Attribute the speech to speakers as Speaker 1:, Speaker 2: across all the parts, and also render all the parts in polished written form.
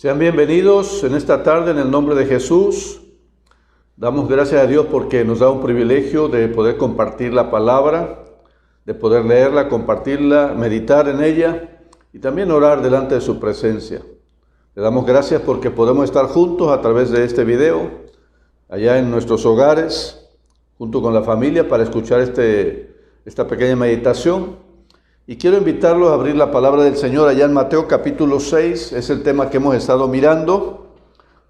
Speaker 1: Sean bienvenidos en esta tarde en el nombre de Jesús. Damos gracias a Dios porque nos da un privilegio de poder compartir la palabra, de poder leerla, compartirla, meditar en ella y también orar delante de su presencia. Le damos gracias porque podemos estar juntos a través de este video, allá en nuestros hogares, junto con la familia, para escuchar esta pequeña meditación. Y quiero invitarlos a abrir la palabra del Señor allá en Mateo capítulo 6, es el tema que hemos estado mirando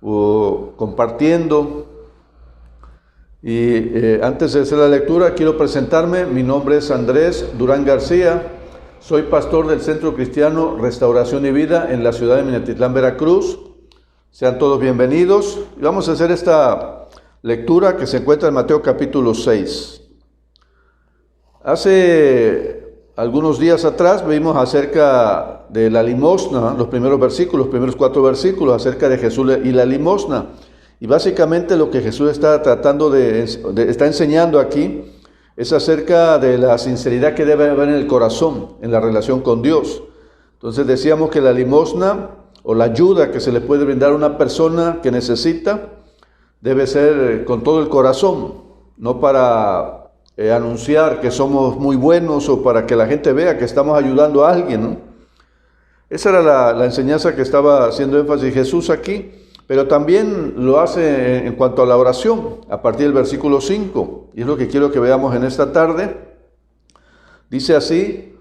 Speaker 1: o compartiendo. Y antes de hacer la lectura, quiero presentarme. Mi nombre es Andrés Durán García, soy pastor del Centro Cristiano Restauración y Vida en la ciudad de Minatitlán, Veracruz. Sean todos bienvenidos. Y vamos a hacer esta lectura que se encuentra en Mateo capítulo 6. Hace algunos días atrás vimos acerca de la limosna, los primeros 4 versículos acerca de Jesús y la limosna. Y básicamente lo que Jesús está tratando está enseñando aquí es acerca de la sinceridad que debe haber en el corazón, en la relación con Dios. Entonces decíamos que la limosna o la ayuda que se le puede brindar a una persona que necesita debe ser con todo el corazón, no para anunciar que somos muy buenos o para que la gente vea que estamos ayudando a alguien, ¿no? Esa era la enseñanza que estaba haciendo énfasis Jesús aquí, pero también lo hace en cuanto a la oración, a partir del versículo 5, y es lo que quiero que veamos en esta tarde. Dice así: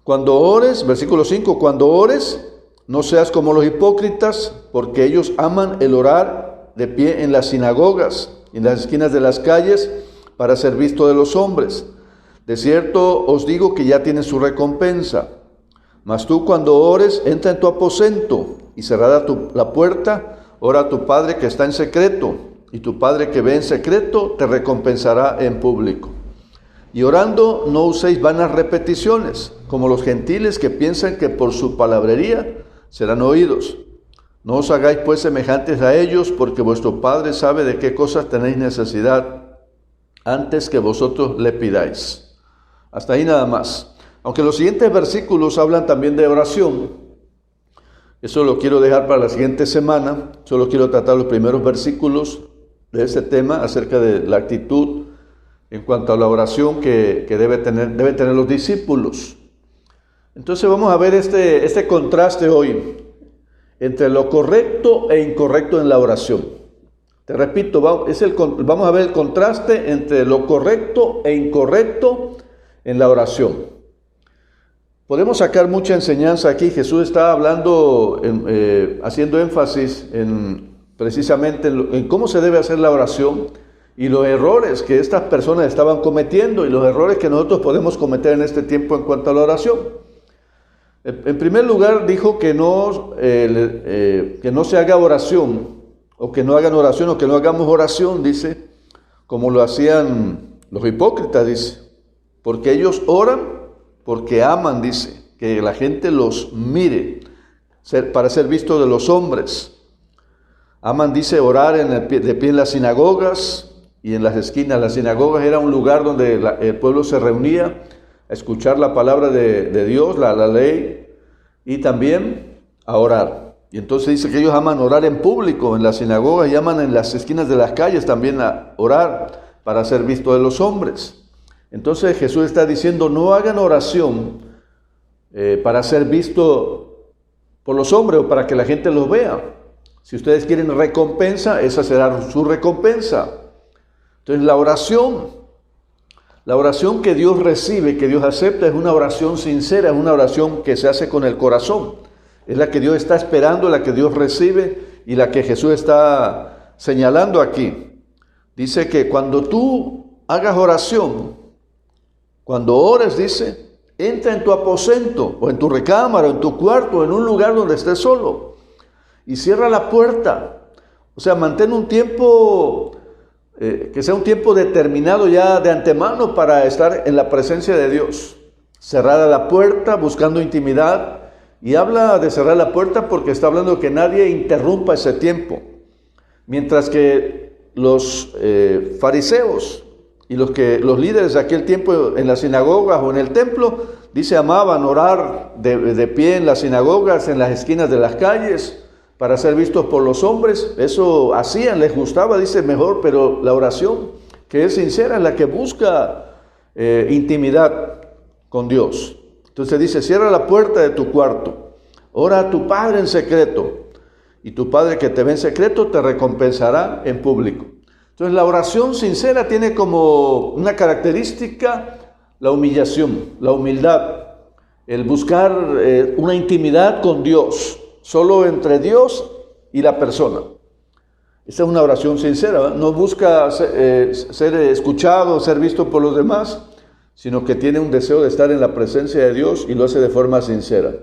Speaker 1: cuando ores, versículo 5, cuando ores, no seas como los hipócritas, porque ellos aman el orar de pie en las sinagogas, en las esquinas de las calles, para ser visto de los hombres. De cierto os digo que ya tienen su recompensa. Mas tú, cuando ores, entra en tu aposento y cerrada la puerta, ora a tu Padre que está en secreto, y tu Padre que ve en secreto te recompensará en público. Y orando no uséis vanas repeticiones, como los gentiles que piensan que por su palabrería serán oídos. No os hagáis pues semejantes a ellos, porque vuestro Padre sabe de qué cosas tenéis necesidad antes que vosotros le pidáis. Hasta ahí nada más. Aunque los siguientes versículos hablan también de oración, eso lo quiero dejar para la siguiente semana. Solo quiero tratar los primeros versículos de este tema acerca de la actitud en cuanto a la oración que deben tener los discípulos. Entonces vamos a ver este contraste hoy entre lo correcto e incorrecto en la oración. Te repito, vamos a ver el contraste entre lo correcto e incorrecto en la oración. Podemos sacar mucha enseñanza aquí. Jesús está hablando, haciendo énfasis precisamente en cómo se debe hacer la oración y los errores que estas personas estaban cometiendo y los errores que nosotros podemos cometer en este tiempo en cuanto a la oración. En primer lugar, dijo que no se haga oración, o que no hagan oración, o que no hagamos oración, dice, como lo hacían los hipócritas, dice, porque ellos oran porque aman, dice, que la gente los mire, para ser visto de los hombres. Aman, dice, orar de pie en las sinagogas y en las esquinas. Las sinagogas era un lugar donde el pueblo se reunía a escuchar la palabra de Dios, la ley, y también a orar. Y entonces dice que ellos aman orar en público, en las sinagogas, y aman en las esquinas de las calles también a orar para ser visto de los hombres. Entonces Jesús está diciendo, no hagan oración para ser visto por los hombres o para que la gente los vea. Si ustedes quieren recompensa, esa será su recompensa. Entonces la oración que Dios recibe, que Dios acepta, es una oración sincera, es una oración que se hace con el corazón. Es la que Dios está esperando, la que Dios recibe y la que Jesús está señalando aquí. Dice que cuando tú hagas oración, cuando ores, dice, entra en tu aposento o en tu recámara o en tu cuarto, en un lugar donde estés solo y cierra la puerta. O sea, mantén un tiempo, que sea un tiempo determinado ya de antemano para estar en la presencia de Dios. Cerrada la puerta, buscando intimidad. Y habla de cerrar la puerta porque está hablando de que nadie interrumpa ese tiempo. Mientras que los fariseos y los líderes de aquel tiempo en las sinagogas o en el templo, dice, amaban orar de pie en las sinagogas, en las esquinas de las calles, para ser vistos por los hombres. Eso hacían, les gustaba, dice mejor, pero la oración que es sincera es la que busca intimidad con Dios. Entonces dice, cierra la puerta de tu cuarto, ora a tu Padre en secreto, y tu Padre que te ve en secreto te recompensará en público. Entonces la oración sincera tiene como una característica la humillación, la humildad, el buscar una intimidad con Dios, solo entre Dios y la persona. Esta es una oración sincera, ¿verdad? No busca ser escuchado, ser visto por los demás, sino que tiene un deseo de estar en la presencia de Dios y lo hace de forma sincera.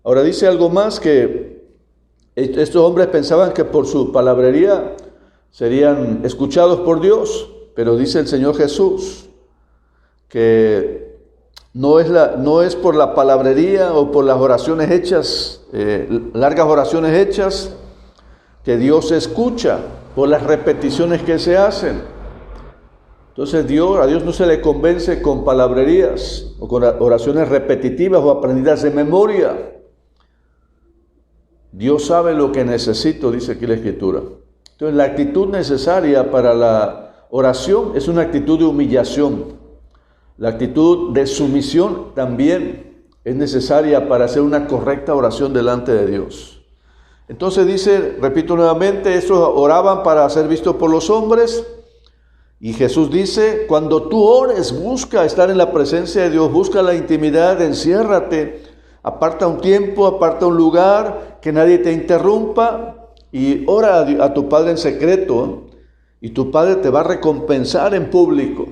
Speaker 1: Ahora dice algo más, que estos hombres pensaban que por su palabrería serían escuchados por Dios, pero dice el Señor Jesús que no es por la palabrería o por las oraciones hechas, largas oraciones hechas, que Dios escucha, por las repeticiones que se hacen. Entonces a Dios no se le convence con palabrerías o con oraciones repetitivas o aprendidas de memoria. Dios sabe lo que necesito, dice aquí la Escritura. Entonces la actitud necesaria para la oración es una actitud de humillación. La actitud de sumisión también es necesaria para hacer una correcta oración delante de Dios. Entonces dice, repito nuevamente, estos oraban para ser vistos por los hombres. Y Jesús dice, cuando tú ores, busca estar en la presencia de Dios, busca la intimidad, enciérrate, aparta un tiempo, aparta un lugar, que nadie te interrumpa y ora a tu Padre en secreto, y tu Padre te va a recompensar en público.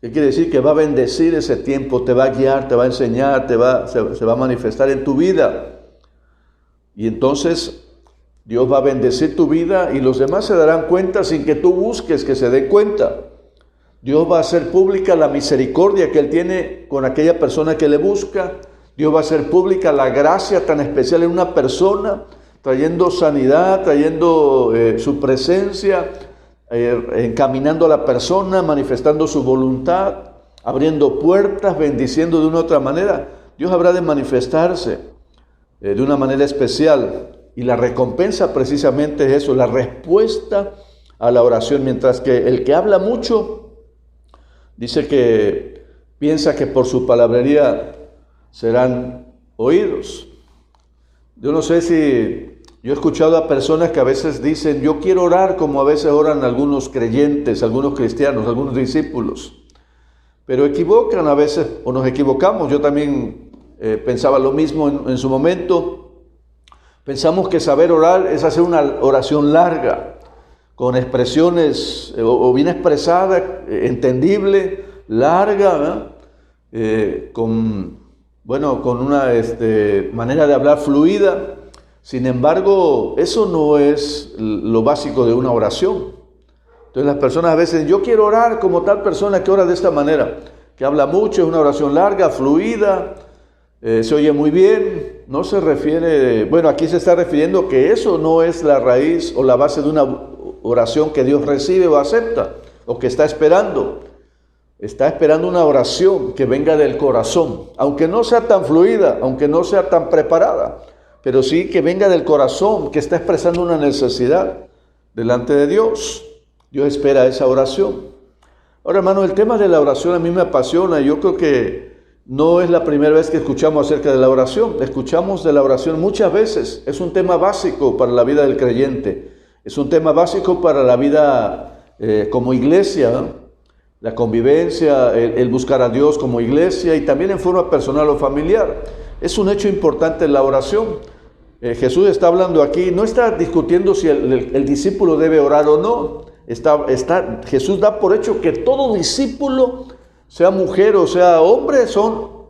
Speaker 1: ¿Qué quiere decir? Que va a bendecir ese tiempo, te va a guiar, te va a enseñar, se va a manifestar en tu vida. Y entonces Dios va a bendecir tu vida y los demás se darán cuenta sin que tú busques que se den cuenta. Dios va a hacer pública la misericordia que Él tiene con aquella persona que le busca. Dios va a hacer pública la gracia tan especial en una persona, trayendo sanidad, trayendo su presencia, encaminando a la persona, manifestando su voluntad, abriendo puertas, bendiciendo de una u otra manera. Dios habrá de manifestarse de una manera especial. Y la recompensa precisamente es eso, la respuesta a la oración. Mientras que el que habla mucho, dice que piensa que por su palabrería serán oídos. Yo no sé si yo he escuchado a personas que a veces dicen, yo quiero orar como a veces oran algunos creyentes, algunos cristianos, algunos discípulos. Pero equivocan a veces, o nos equivocamos. Yo también pensaba lo mismo en su momento. Pensamos que saber orar es hacer una oración larga, con expresiones o bien expresada, entendible, larga, con una manera de hablar fluida. Sin embargo, eso no es lo básico de una oración. Entonces las personas a veces, yo quiero orar como tal persona que ora de esta manera, que habla mucho, es una oración larga, fluida, se oye muy bien. No se refiere, aquí se está refiriendo que eso no es la raíz o la base de una oración que Dios recibe o acepta, o que está esperando. Está esperando una oración que venga del corazón, aunque no sea tan fluida, aunque no sea tan preparada, pero sí que venga del corazón, que está expresando una necesidad delante de Dios. Dios espera esa oración. Ahora, hermano, el tema de la oración a mí me apasiona. Yo creo que no es la primera vez que escuchamos acerca de la oración. Escuchamos de la oración muchas veces. Es un tema básico para la vida del creyente. Es un tema básico para la vida como iglesia, ¿no? La convivencia, el buscar a Dios como iglesia y también en forma personal o familiar. Es un hecho importante en la oración. Jesús está hablando aquí, no está discutiendo si el discípulo debe orar o no. Jesús da por hecho que todo discípulo, sea mujer o sea hombre, son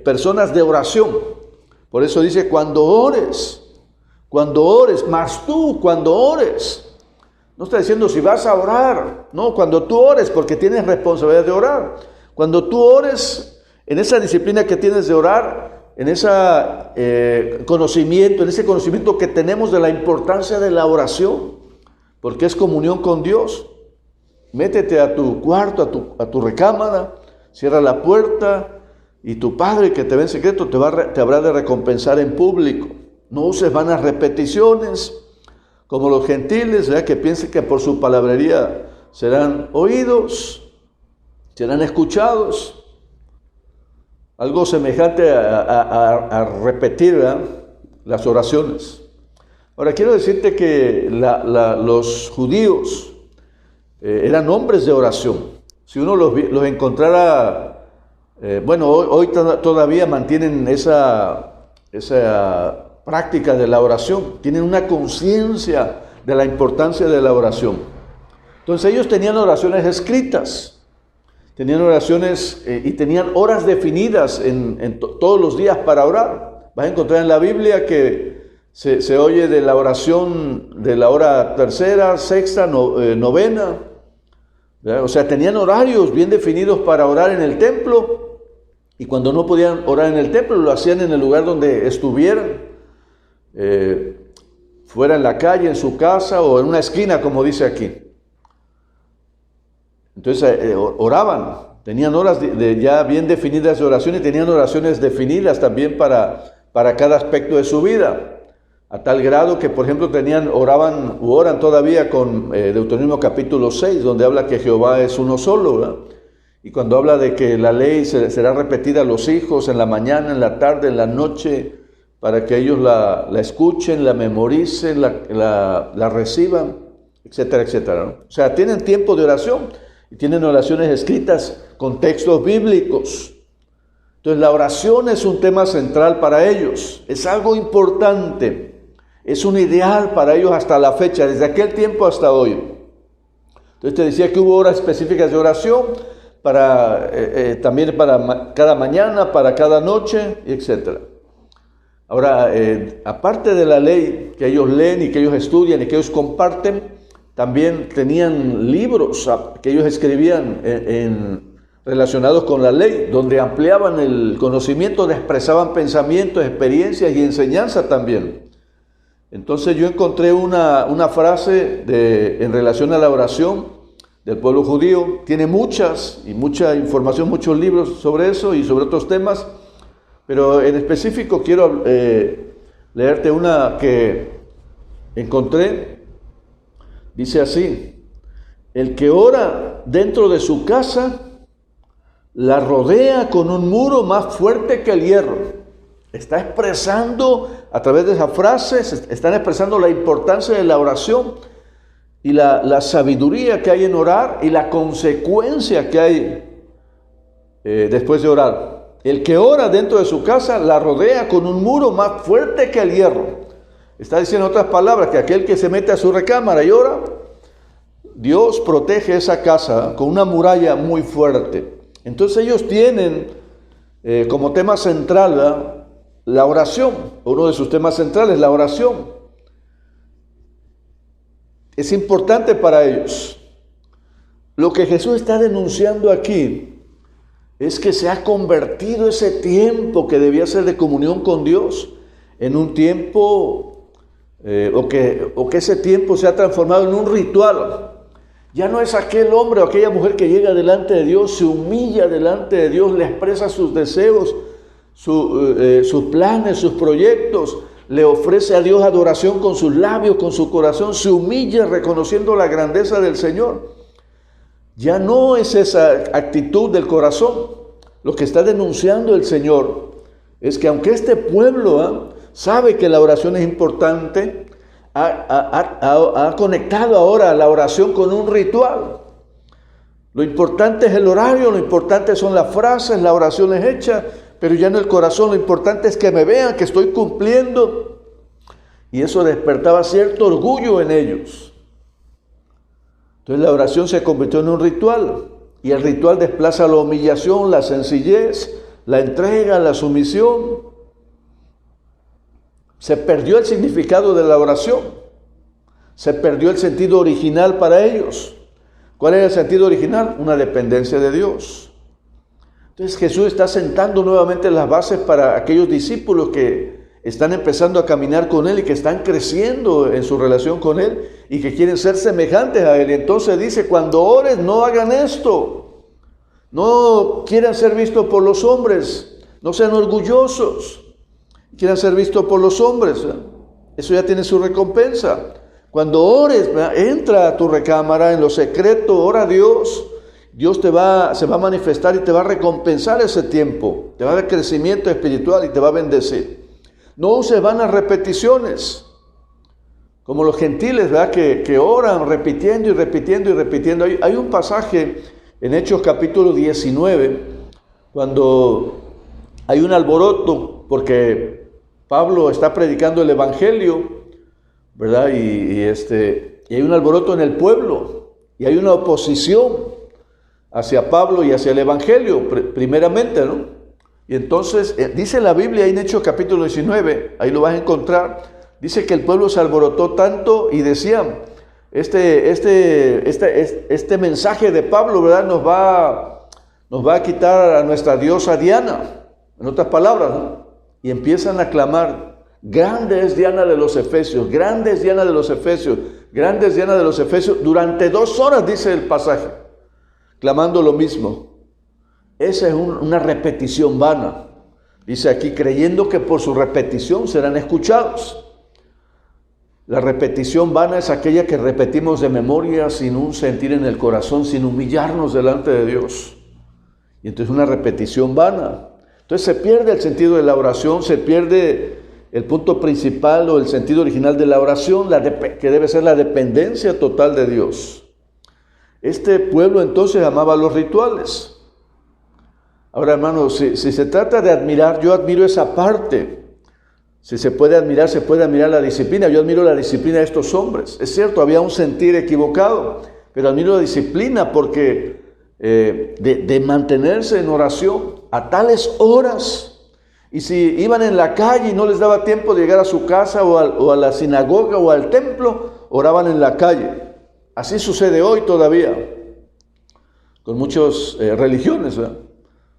Speaker 1: personas de oración. Por eso dice, cuando ores, más tú cuando ores. No está diciendo si vas a orar, no, cuando tú ores, porque tienes responsabilidad de orar. Cuando tú ores, en esa disciplina que tienes de orar, en ese conocimiento que tenemos de la importancia de la oración, porque es comunión con Dios. Métete a tu cuarto, a tu recámara, cierra la puerta y tu Padre que te ve en secreto te habrá de recompensar en público. No uses vanas repeticiones, como los gentiles, ¿verdad? Que piensen que por su palabrería serán oídos, serán escuchados. Algo semejante a repetir, ¿verdad?, las oraciones. Ahora, quiero decirte que los judíos eran hombres de oración. Si uno los encontrara, hoy todavía mantienen esa práctica de la oración, tienen una conciencia de la importancia de la oración. Entonces ellos tenían oraciones escritas, tenían oraciones y tenían horas definidas todos los días para orar. Vas a encontrar en la Biblia que se oye de la oración de la hora tercera, sexta, novena. ¿Verdad? O sea, tenían horarios bien definidos para orar en el templo, y cuando no podían orar en el templo, lo hacían en el lugar donde estuvieran, fuera en la calle, en su casa o en una esquina, como dice aquí. Entonces oraban, tenían horas ya bien definidas de oración, y tenían oraciones definidas también para cada aspecto de su vida. A tal grado que, por ejemplo, oran todavía con Deuteronomio capítulo 6, donde habla que Jehová es uno solo, ¿verdad? Y cuando habla de que la ley será repetida a los hijos en la mañana, en la tarde, en la noche, para que ellos la escuchen, la memoricen, la reciban, etcétera, etcétera, ¿no? O sea, tienen tiempo de oración y tienen oraciones escritas con textos bíblicos. Entonces, la oración es un tema central para ellos, es algo importante. Es un ideal para ellos hasta la fecha, desde aquel tiempo hasta hoy. Entonces te decía que hubo horas específicas de oración también para cada mañana, para cada noche, etc. Ahora, aparte de la ley que ellos leen y que ellos estudian y que ellos comparten, también tenían libros que ellos escribían relacionados con la ley, donde ampliaban el conocimiento, expresaban pensamientos, experiencias y enseñanza también. Entonces yo encontré una frase en relación a la oración del pueblo judío. Tiene mucha información, muchos libros sobre eso y sobre otros temas, pero en específico quiero leerte una que encontré. Dice así: el que ora dentro de su casa la rodea con un muro más fuerte que el hierro. Está expresando, a través de esa frase, están expresando la importancia de la oración y la sabiduría que hay en orar y la consecuencia que hay después de orar. El que ora dentro de su casa la rodea con un muro más fuerte que el hierro. Está diciendo en otras palabras que aquel que se mete a su recámara y ora, Dios protege esa casa con una muralla muy fuerte. Entonces ellos tienen como tema central, ¿verdad?, la oración. Uno de sus temas centrales, la oración. Es importante para ellos. Lo que Jesús está denunciando aquí es que se ha convertido ese tiempo que debía ser de comunión con Dios en un tiempo, o que ese tiempo se ha transformado en un ritual. Ya no es aquel hombre o aquella mujer que llega delante de Dios, se humilla delante de Dios, le expresa sus deseos, sus planes, sus proyectos, le ofrece a Dios adoración con sus labios, con su corazón, se humilla reconociendo la grandeza del Señor. Ya no es esa actitud del corazón. Lo que está denunciando el Señor es que aunque este pueblo sabe que la oración es importante, ha conectado ahora la oración con un ritual. Lo importante es el horario, lo importante son las frases, la oración es hecha, pero ya en el corazón lo importante es que me vean que estoy cumpliendo. Y eso despertaba cierto orgullo en ellos. Entonces la oración se convirtió en un ritual, y el ritual desplaza la humillación, la sencillez, la entrega, la sumisión. Se perdió el significado de la oración, se perdió el sentido original para ellos. ¿Cuál era el sentido original? Una dependencia de Dios. Entonces Jesús está sentando nuevamente las bases para aquellos discípulos que están empezando a caminar con Él y que están creciendo en su relación con Él y que quieren ser semejantes a Él. Y entonces dice, cuando ores no hagan esto, no quieran ser vistos por los hombres, no sean orgullosos. quieran ser vistos por los hombres. Eso ya tiene su recompensa. Cuando ores, entra a tu recámara en lo secreto, ora a Dios. Dios se va a manifestar y te va a recompensar ese tiempo. Te va a dar crecimiento espiritual y te va a bendecir. No uses vanas repeticiones, como los gentiles, ¿verdad? Que oran repitiendo y repitiendo y repitiendo. Hay un pasaje en Hechos capítulo 19, cuando hay un alboroto, porque Pablo está predicando el Evangelio, ¿verdad? Y hay un alboroto en el pueblo, y hay una oposición hacia Pablo y hacia el Evangelio, primeramente, ¿no? Y entonces, dice la Biblia en Hechos capítulo 19, ahí lo vas a encontrar, dice que el pueblo se alborotó tanto y decían, este mensaje de Pablo, ¿verdad? Nos va a quitar a nuestra diosa Diana, en otras palabras, ¿no? Y empiezan a clamar, grande es Diana de los Efesios, grande es Diana de los Efesios, grande es Diana de los Efesios, durante 2 horas, dice el pasaje, clamando lo mismo. Esa es una repetición vana. Dice aquí, creyendo que por su repetición serán escuchados. La repetición vana es aquella que repetimos de memoria sin un sentir en el corazón, sin humillarnos delante de Dios. Y entonces una repetición vana. Entonces se pierde el sentido de la oración, se pierde el punto principal o el sentido original de la oración, que debe ser la dependencia total de Dios. Este pueblo entonces amaba los rituales. Ahora, hermanos, si se trata de admirar, yo admiro esa parte. Si se puede admirar la disciplina. Yo admiro la disciplina de estos hombres. Es cierto, había un sentir equivocado, pero admiro la disciplina porque de mantenerse en oración a tales horas. Y si iban en la calle y no les daba tiempo de llegar a su casa o a la sinagoga o al templo, oraban en la calle. Así sucede hoy todavía con muchas religiones, ¿verdad?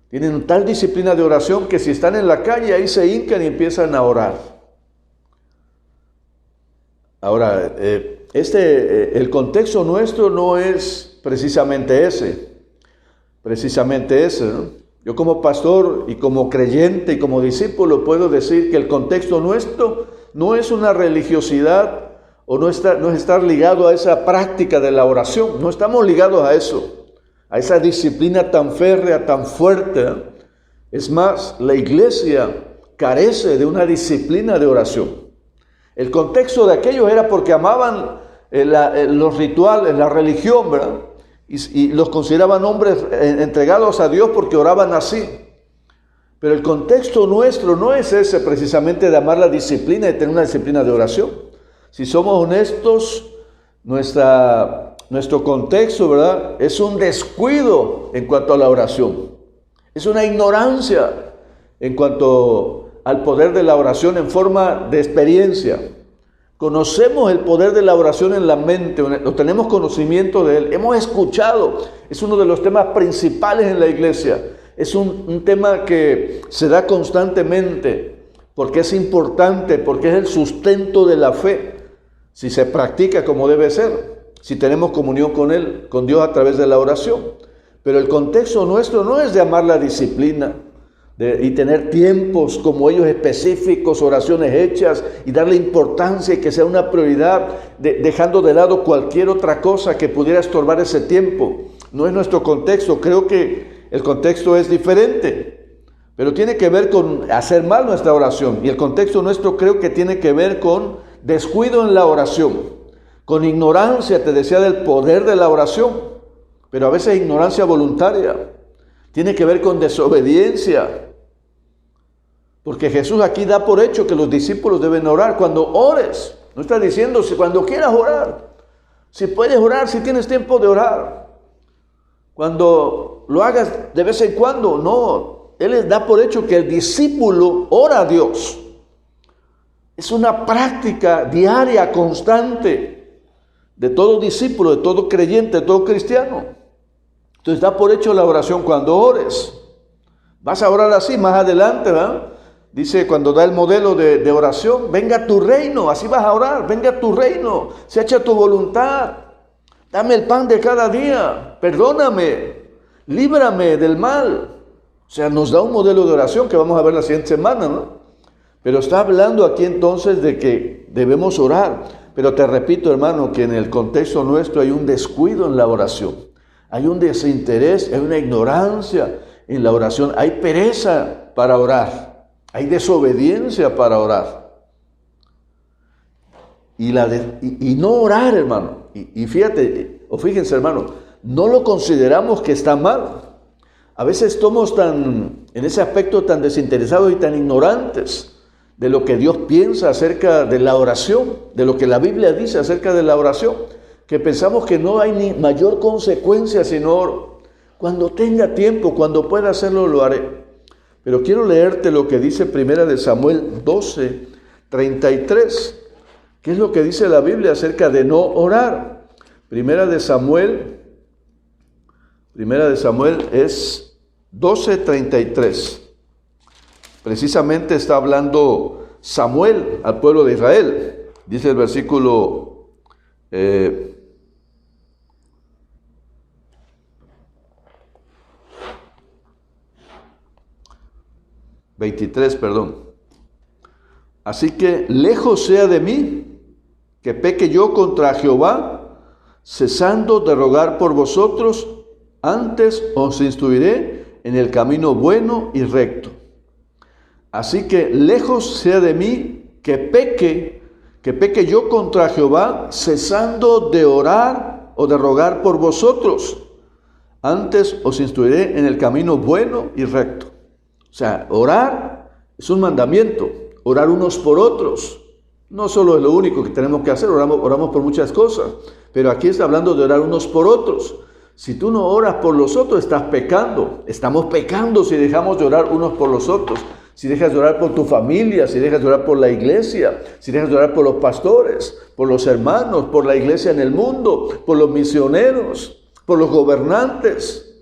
Speaker 1: Tienen tal disciplina de oración que si están en la calle, ahí se hincan y empiezan a orar. Ahora, el contexto nuestro no es precisamente ese, ¿no? Yo como pastor y como creyente y como discípulo puedo decir que el contexto nuestro no es una religiosidad o no es estar ligado a esa práctica de la oración. No estamos ligados a eso, a esa disciplina tan férrea, tan fuerte. Es más, la iglesia carece de una disciplina de oración. El contexto de aquellos era porque amaban los rituales, la religión, ¿verdad? Y los consideraban hombres entregados a Dios porque oraban así. Pero el contexto nuestro no es ese precisamente de amar la disciplina y tener una disciplina de oración. Si somos honestos, nuestro contexto, ¿verdad?, es un descuido en cuanto a la oración. Es una ignorancia en cuanto al poder de la oración en forma de experiencia. Conocemos el poder de la oración en la mente, o tenemos conocimiento de él, hemos escuchado, es uno de los temas principales en la iglesia. Es un tema que se da constantemente porque es importante, porque es el sustento de la fe, si se practica como debe ser, si tenemos comunión con él, con Dios a través de la oración. Pero el contexto nuestro no es de amar la disciplina y tener tiempos como ellos específicos, oraciones hechas y darle importancia y que sea una prioridad, dejando de lado cualquier otra cosa que pudiera estorbar ese tiempo. No es nuestro contexto, creo que el contexto es diferente, pero tiene que ver con hacer mal nuestra oración. Y el contexto nuestro creo que tiene que ver con descuido en la oración, con ignorancia, te decía, del poder de la oración, pero a veces ignorancia voluntaria. Tiene que ver con desobediencia. Porque Jesús aquí da por hecho que los discípulos deben orar. Cuando ores, no está diciendo si cuando quieras orar, si puedes orar, si tienes tiempo de orar. Cuando lo hagas de vez en cuando, no. Él les da por hecho que el discípulo ora a Dios. Es una práctica diaria, constante, de todo discípulo, de todo creyente, de todo cristiano. Entonces da por hecho la oración cuando ores. Vas a orar así más adelante, ¿verdad? Dice cuando da el modelo de oración, venga tu reino, así vas a orar, venga tu reino, se echa tu voluntad, dame el pan de cada día, perdóname, líbrame del mal. O sea, nos da un modelo de oración que vamos a ver la siguiente semana, ¿no? Pero está hablando aquí entonces de que debemos orar. Pero te repito, hermano, que en el contexto nuestro hay un descuido en la oración. Hay un desinterés, hay una ignorancia en la oración. Hay pereza para orar. Hay desobediencia para orar. Y no orar, hermano. Y fíjate, o fíjense, hermano, no lo consideramos que está mal. A veces estamos en ese aspecto tan desinteresados y tan ignorantes de lo que Dios piensa acerca de la oración, de lo que la Biblia dice acerca de la oración, que pensamos que no hay ni mayor consecuencia si no oro. Cuando tenga tiempo, cuando pueda hacerlo, lo haré. Pero quiero leerte lo que dice 1 Samuel 12, 33. ¿Qué es lo que dice la Biblia acerca de no orar? Primera de Samuel es 12:33. Precisamente está hablando Samuel al pueblo de Israel. Dice el versículo 23, perdón. Así que lejos sea de mí que peque yo contra Jehová, cesando de rogar por vosotros, antes os instruiré en el camino bueno y recto. Así que lejos sea de mí que peque yo contra Jehová, cesando de orar o de rogar por vosotros. Antes os instruiré en el camino bueno y recto. O sea, orar es un mandamiento, orar unos por otros. No solo es lo único que tenemos que hacer, oramos por muchas cosas, pero aquí está hablando de orar unos por otros. Si tú no oras por los otros, estás pecando. Estamos pecando si dejamos de orar unos por los otros. Si dejas de orar por tu familia, si dejas de orar por la iglesia, si dejas de orar por los pastores, por los hermanos, por la iglesia en el mundo, por los misioneros, por los gobernantes.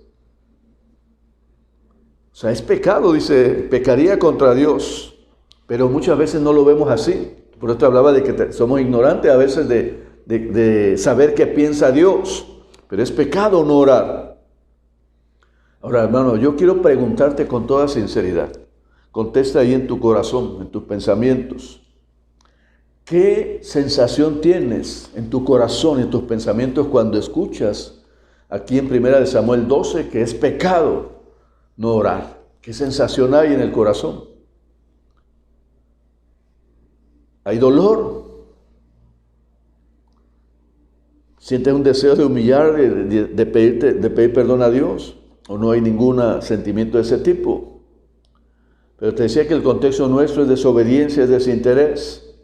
Speaker 1: O sea, es pecado, dice, pecaría contra Dios. Pero muchas veces no lo vemos así. Por eso te hablaba de que somos ignorantes a veces de saber qué piensa Dios. Pero es pecado no orar. Ahora, hermano, yo quiero preguntarte con toda sinceridad. Contesta ahí en tu corazón, en tus pensamientos. ¿Qué sensación tienes en tu corazón, en tus pensamientos cuando escuchas aquí en 1 Samuel 12 que es pecado no orar? ¿Qué sensación hay en el corazón? ¿Hay dolor? ¿Sientes un deseo de humillar, de pedir perdón a Dios? ¿O no hay ningún sentimiento de ese tipo? Pero te decía que el contexto nuestro es desobediencia, es desinterés.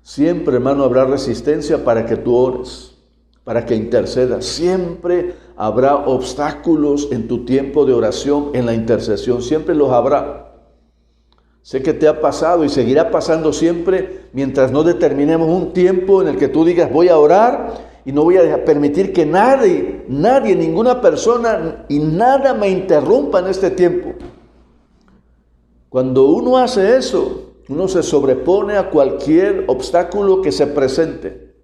Speaker 1: Siempre, hermano, habrá resistencia para que tú ores, para que intercedas. Siempre habrá obstáculos en tu tiempo de oración, en la intercesión. Siempre los habrá. Sé que te ha pasado y seguirá pasando siempre mientras no determinemos un tiempo en el que tú digas voy a orar y no voy a permitir que nadie, ninguna persona y nada me interrumpa en este tiempo. Cuando uno hace eso, uno se sobrepone a cualquier obstáculo que se presente.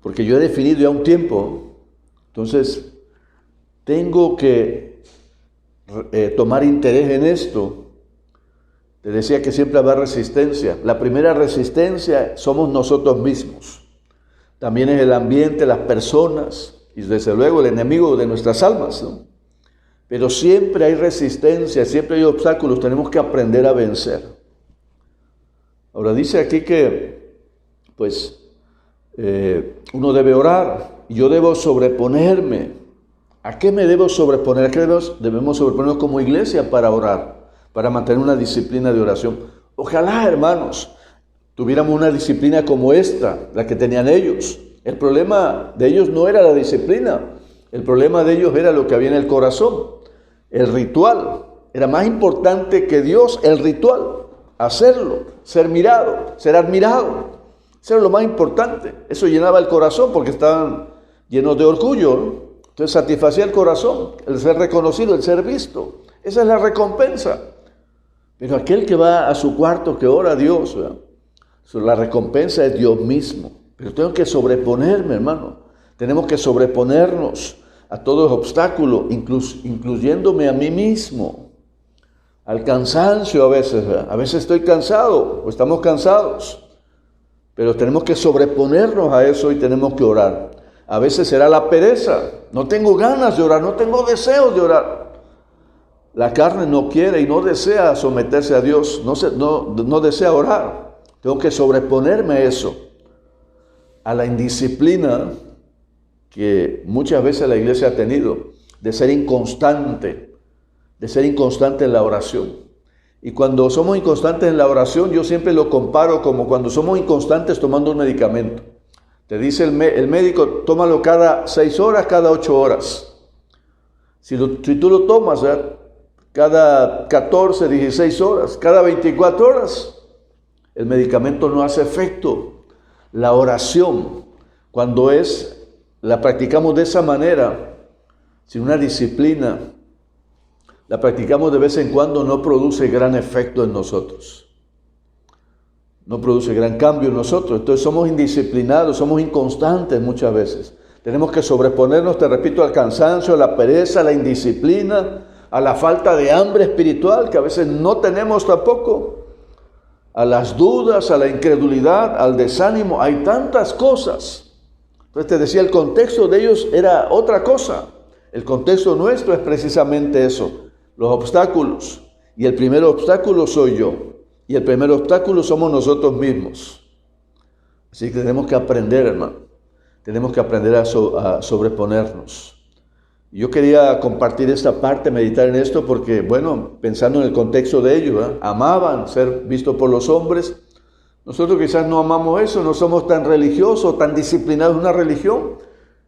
Speaker 1: Porque yo he definido ya un tiempo, entonces tengo que tomar interés en esto. Te decía que siempre habrá resistencia. La primera resistencia somos nosotros mismos. También es el ambiente, las personas y desde luego el enemigo de nuestras almas, ¿no? Pero siempre hay resistencia, siempre hay obstáculos, tenemos que aprender a vencer. Ahora dice aquí que, uno debe orar y yo debo sobreponerme. ¿A qué me debo sobreponer? ¿A qué debemos sobreponernos como iglesia para orar? Para mantener una disciplina de oración. Ojalá, hermanos, tuviéramos una disciplina como esta, la que tenían ellos. El problema de ellos no era la disciplina, el problema de ellos era lo que había en el corazón. El ritual era más importante que Dios, el ritual, hacerlo, ser mirado, ser admirado. Eso era lo más importante. Eso llenaba el corazón porque estaban llenos de orgullo, ¿no? Entonces satisfacía el corazón, el ser reconocido, el ser visto. Esa es la recompensa. Pero aquel que va a su cuarto, que ora a Dios, ¿verdad? La recompensa es Dios mismo. Pero tengo que sobreponerme, hermano. Tenemos que sobreponernos a todo obstáculo, incluyéndome a mí mismo. al cansancio a veces, ¿verdad? A veces estoy cansado o estamos cansados, pero tenemos que sobreponernos a eso y tenemos que orar. A veces será la pereza, no tengo ganas de orar, no tengo deseos de orar. La carne no quiere y no desea someterse a Dios, no desea orar. Tengo que sobreponerme a eso, a la indisciplina que muchas veces la iglesia ha tenido, de ser inconstante en la oración. Y cuando somos inconstantes en la oración, yo siempre lo comparo como cuando somos inconstantes tomando un medicamento. Te dice el médico, tómalo cada 6 horas, cada 8 horas. Si tú lo tomas, ¿verdad?, cada 14, 16 horas, cada 24 horas, el medicamento no hace efecto. La oración, cuando la practicamos de esa manera, sin una disciplina, la practicamos de vez en cuando, no produce gran efecto en nosotros. No produce gran cambio en nosotros. Entonces somos indisciplinados, somos inconstantes muchas veces. Tenemos que sobreponernos, te repito, al cansancio, a la pereza, a la indisciplina, a la falta de hambre espiritual, que a veces no tenemos tampoco, a las dudas, a la incredulidad, al desánimo. Hay tantas cosas. Entonces te decía, el contexto de ellos era otra cosa. El contexto nuestro es precisamente eso, los obstáculos. Y el primer obstáculo soy yo. Y el primer obstáculo somos nosotros mismos. Así que tenemos que aprender, hermano. Tenemos que aprender a sobreponernos. Yo quería compartir esta parte, meditar en esto, porque, bueno, pensando en el contexto de ellos, amaban ser vistos por los hombres. Nosotros quizás no amamos eso, no somos tan religiosos, tan disciplinados en una religión.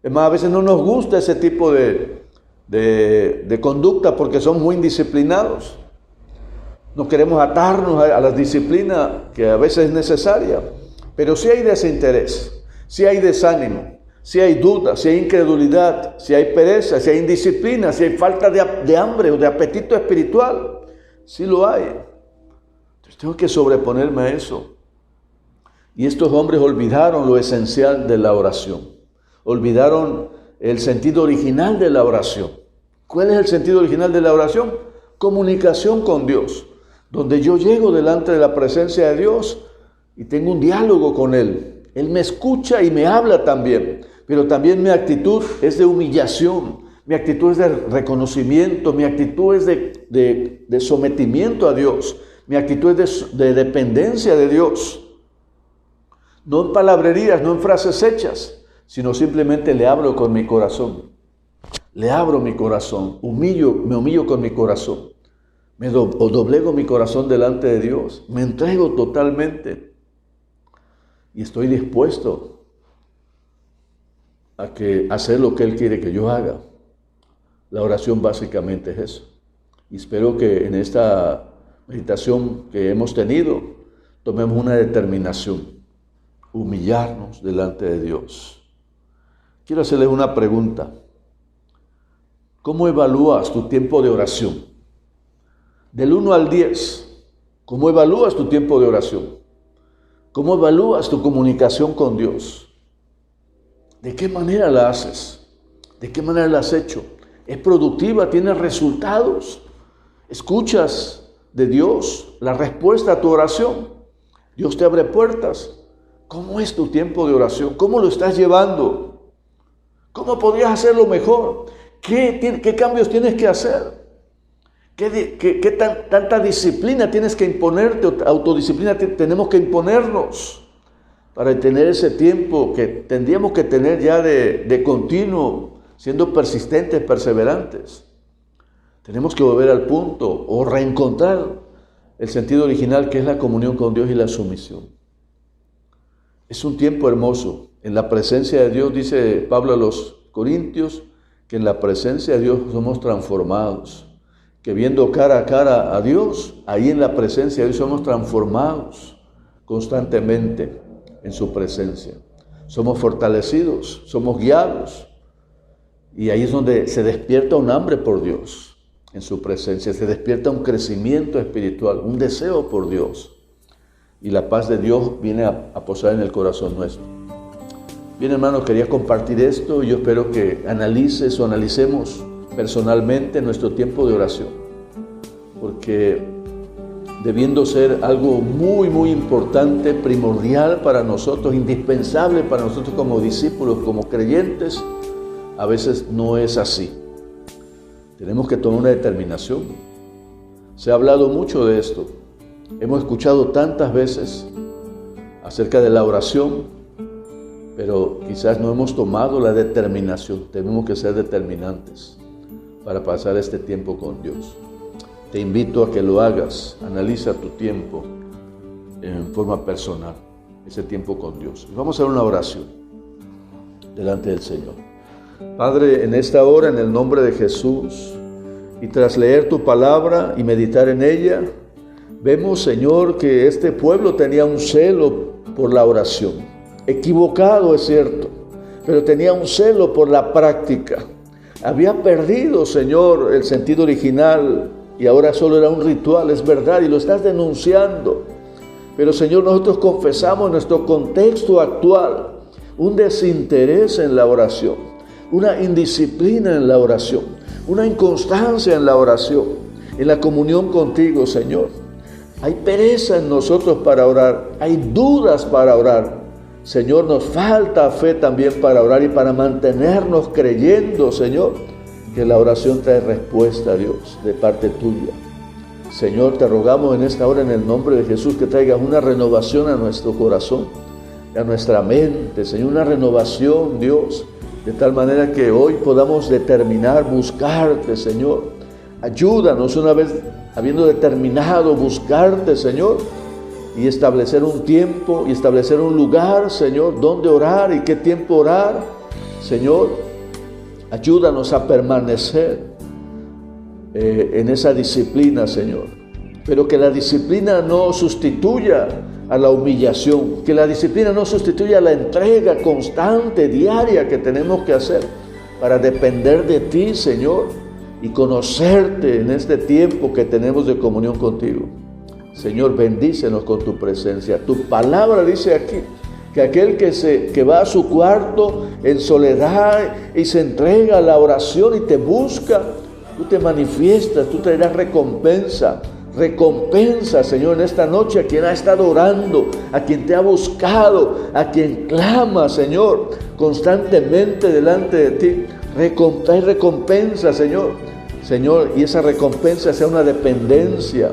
Speaker 1: Es más, a veces no nos gusta ese tipo de conducta porque son muy indisciplinados. No queremos atarnos a la disciplina que a veces es necesaria. Pero sí hay desinterés, sí hay desánimo, si hay duda, si hay incredulidad, si hay pereza, si hay indisciplina, si hay falta de hambre o de apetito espiritual, sí lo hay. Entonces tengo que sobreponerme a eso. Y estos hombres olvidaron lo esencial de la oración. Olvidaron el sentido original de la oración. ¿Cuál es el sentido original de la oración? Comunicación con Dios, donde yo llego delante de la presencia de Dios y tengo un diálogo con Él. Él me escucha y me habla también. Pero también mi actitud es de humillación, mi actitud es de reconocimiento, mi actitud es de sometimiento a Dios, mi actitud es de dependencia de Dios. No en palabrerías, no en frases hechas, sino simplemente le hablo con mi corazón. Le abro mi corazón, me humillo con mi corazón, me doblego mi corazón delante de Dios, me entrego totalmente y estoy dispuesto a hacer lo que Él quiere que yo haga. La oración básicamente es eso. Y espero que en esta meditación que hemos tenido, tomemos una determinación, humillarnos delante de Dios. Quiero hacerles una pregunta. ¿Cómo evalúas tu tiempo de oración? Del 1 al 10, ¿cómo evalúas tu tiempo de oración? ¿Cómo evalúas tu comunicación con Dios? ¿De qué manera la haces? ¿De qué manera la has hecho? ¿Es productiva? ¿Tienes resultados? ¿Escuchas de Dios la respuesta a tu oración? ¿Dios te abre puertas? ¿Cómo es tu tiempo de oración? ¿Cómo lo estás llevando? ¿Cómo podrías hacerlo mejor? ¿Qué cambios tienes que hacer? ¿Qué tanta disciplina tienes que imponerte? Autodisciplina tenemos que imponernos para tener ese tiempo que tendríamos que tener ya de continuo, siendo persistentes, perseverantes. Tenemos que volver al punto o reencontrar el sentido original, que es la comunión con Dios y la sumisión. Es un tiempo hermoso. En la presencia de Dios, dice Pablo a los Corintios, que en la presencia de Dios somos transformados. Que viendo cara a cara a Dios, ahí en la presencia de Dios somos transformados constantemente en su presencia. Somos fortalecidos, somos guiados. Y ahí es donde se despierta un hambre por Dios en su presencia. Se despierta un crecimiento espiritual, un deseo por Dios. Y la paz de Dios viene a posar en el corazón nuestro. Bien, hermanos, quería compartir esto y yo espero que analicemos personalmente nuestro tiempo de oración. porque debiendo ser algo muy, muy importante, primordial para nosotros, indispensable para nosotros como discípulos, como creyentes, a veces no es así. Tenemos que tomar una determinación. Se ha hablado mucho de esto. Hemos escuchado tantas veces acerca de la oración, pero quizás no hemos tomado la determinación. Tenemos que ser determinantes para pasar este tiempo con Dios. Te invito a que lo hagas. Analiza tu tiempo en forma personal, ese tiempo con Dios. Vamos a hacer una oración delante del Señor. Padre, en esta hora, en el nombre de Jesús, y tras leer tu palabra y meditar en ella, vemos, Señor, que este pueblo tenía un celo por la oración. Equivocado, es cierto, pero tenía un celo por la práctica. Había perdido, Señor, el sentido original y ahora solo era un ritual, es verdad, y lo estás denunciando. Pero, Señor, nosotros confesamos en nuestro contexto actual un desinterés en la oración, una indisciplina en la oración, una inconstancia en la oración, en la comunión contigo, Señor. Hay pereza en nosotros para orar, hay dudas para orar. Señor, nos falta fe también para orar y para mantenernos creyendo, Señor, que la oración trae respuesta a Dios de parte tuya. Señor, te rogamos en esta hora en el nombre de Jesús que traigas una renovación a nuestro corazón, a nuestra mente, Señor, una renovación, Dios, de tal manera que hoy podamos determinar buscarte, Señor. Ayúdanos una vez habiendo determinado buscarte, Señor, y establecer un tiempo y establecer un lugar, Señor, donde orar y qué tiempo orar. Señor, ayúdanos a permanecer en esa disciplina, Señor. Pero que la disciplina no sustituya a la humillación, que la disciplina no sustituya a la entrega constante, diaria que tenemos que hacer para depender de ti, Señor, y conocerte en este tiempo que tenemos de comunión contigo. Señor, bendícenos con tu presencia. Tu palabra dice aquí que aquel que va a su cuarto en soledad y se entrega a la oración y te busca, tú te manifiestas, tú traerás recompensa. Recompensa, Señor, en esta noche a quien ha estado orando, a quien te ha buscado, a quien clama, Señor, constantemente delante de ti. Hay recompensa, Señor. Señor, y esa recompensa sea una dependencia,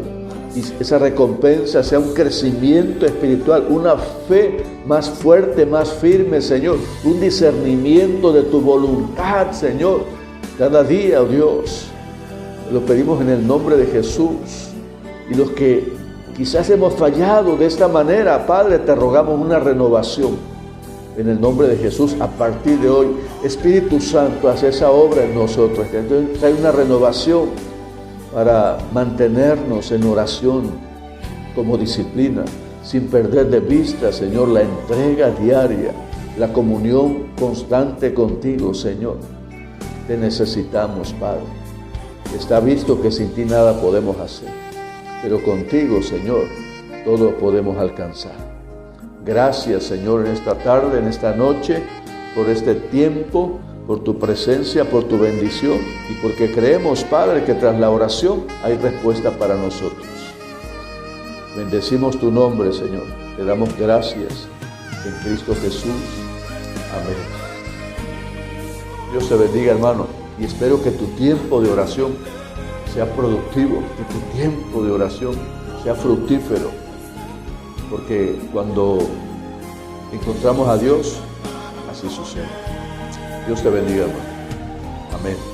Speaker 1: y esa recompensa sea un crecimiento espiritual, una fe más fuerte, más firme, Señor, un discernimiento de tu voluntad, Señor, cada día, oh Dios. Lo pedimos en el nombre de Jesús. Y los que quizás hemos fallado de esta manera, Padre, te rogamos una renovación en el nombre de Jesús a partir de hoy. Espíritu Santo, haz esa obra en nosotros, que trae una renovación para mantenernos en oración como disciplina, sin perder de vista, Señor, la entrega diaria, la comunión constante contigo, Señor. Te necesitamos, Padre. Está visto que sin ti nada podemos hacer, pero contigo, Señor, todo podemos alcanzar. Gracias, Señor, en esta tarde, en esta noche, por este tiempo, por tu presencia, por tu bendición y porque creemos, Padre, que tras la oración hay respuesta para nosotros. Bendecimos tu nombre, Señor. Te damos gracias en Cristo Jesús. Amén. Dios te bendiga, hermano, y espero que tu tiempo de oración sea productivo, que tu tiempo de oración sea fructífero, porque cuando encontramos a Dios, así sucede. Dios te bendiga, hermano. Amén.